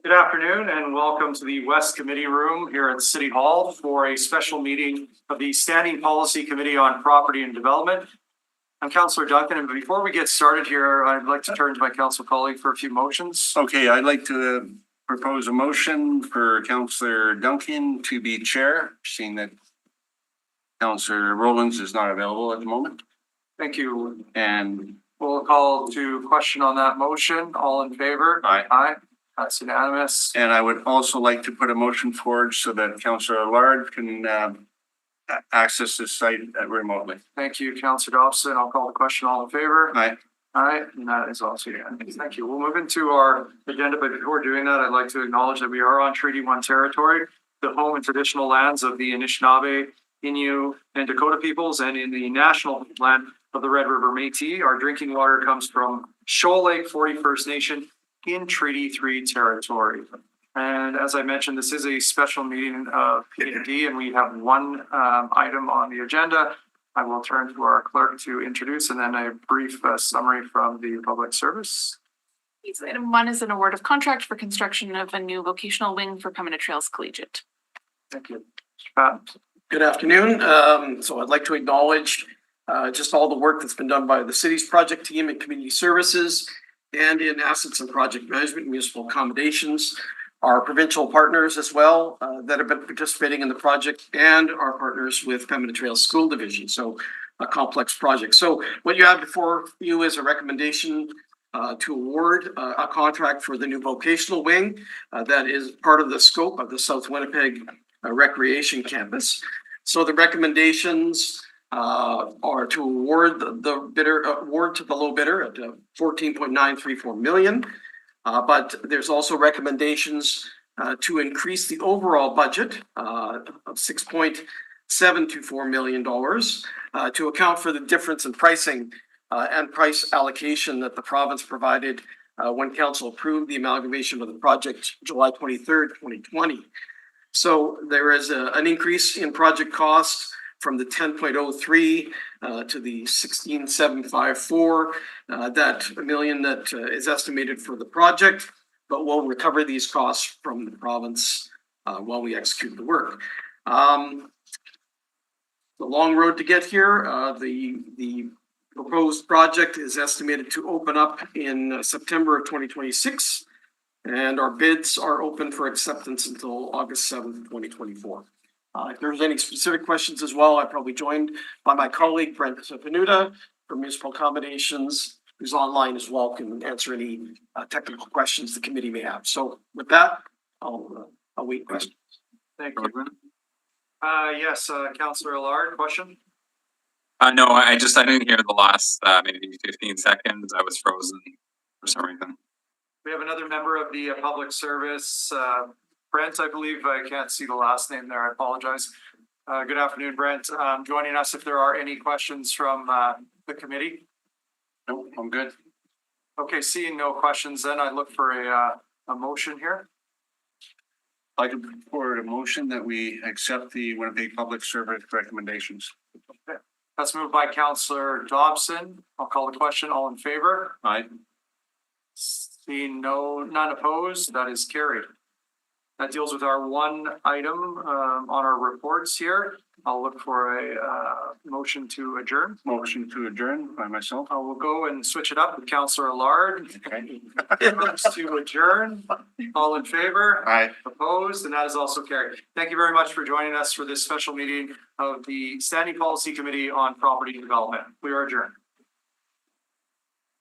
Good afternoon and welcome to the West Committee Room here at City Hall for a special meeting of the Standing Policy Committee on Property and Development. I'm Councillor Duncan, and before we get started here, I'd like to turn to my council colleague for a few motions. Okay, I'd like to propose a motion for Councillor Duncan to be chair, seeing that Councillor Rollins is not available at the moment. Thank you. And We'll call to question on that motion. All in favor? Aye. Aye. That's unanimous. I would also like to put a motion forward so that Councillor Allard can access this site remotely. Thank you, Councillor Dobson. I'll call the question. All in favor? Aye. Aye, and that is also unanimous. Thank you. We'll move into our agenda, but before doing that, I'd like to acknowledge that we are on Treaty 1 territory, the home and traditional lands of the Anishinaabe, Innu, and Dakota peoples, and in the national land of the Red River Métis. Our drinking water comes from Shoal Lake 41st Nation in Treaty 3 territory. And as I mentioned, this is a special meeting of P&D, and we have one item on the agenda. I will turn to our clerk to introduce, and then a brief summary from the public service. Item 1 is an award of contract for construction of a new vocational wing for Pembina Trails Collegiate. Thank you. Mr. Patton. Good afternoon. So I'd like to acknowledge just all the work that's been done by the city's project team in community services and in assets and project management, municipal accommodations, our provincial partners as well that have been participating in the project, and our partners with Pembina Trails School Division. So a complex project. So what you have before you is a recommendation to award a contract for the new vocational wing that is part of the scope of the South Winnipeg Recreation Campus. So the recommendations are to award award to the low bidder at 14.934 million. But there's also recommendations to increase the overall budget of $6.724 million to account for the difference in pricing and price allocation that the province provided when council approved the amalgamation of the project July 23rd, 2020. So there is an increase in project cost from the 10.03 to the 16.754 million that is estimated for the project, but we'll recover these costs from the province while we execute the work. The long road to get here, the proposed project is estimated to open up in September of 2026, and our bids are open for acceptance until August 7th, 2024. If there's any specific questions as well, I'm probably joined by my colleague, Brent Panuta from Municipal Accommodations, who's online as well, can answer any technical questions the committee may have. So with that, I'll wait questions. Thank you. Yes, Councillor Allard, question? No, I didn't hear the last maybe 15 seconds. I was frozen for some reason. We have another member of the public service, Brent, I believe. I can't see the last name there. I apologize. Good afternoon, Brent. Joining us if there are any questions from the committee. No, I'm good. Okay, seeing no questions, then I look for a motion here. I can put forward a motion that we accept the Winnipeg Public Service recommendations. Okay. That's moved by Councillor Dobson. I'll call the question. All in favor? Aye. Seeing none opposed, that is carried. That deals with our one item on our reports here. I'll look for a motion to adjourn. Motion to adjourn by myself. I will go and switch it up with Councillor Allard. Okay. To adjourn. All in favor? Aye. Opposed, and that is also carried. Thank you very much for joining us for this special meeting of the Standing Policy Committee on Property Development. We are adjourned.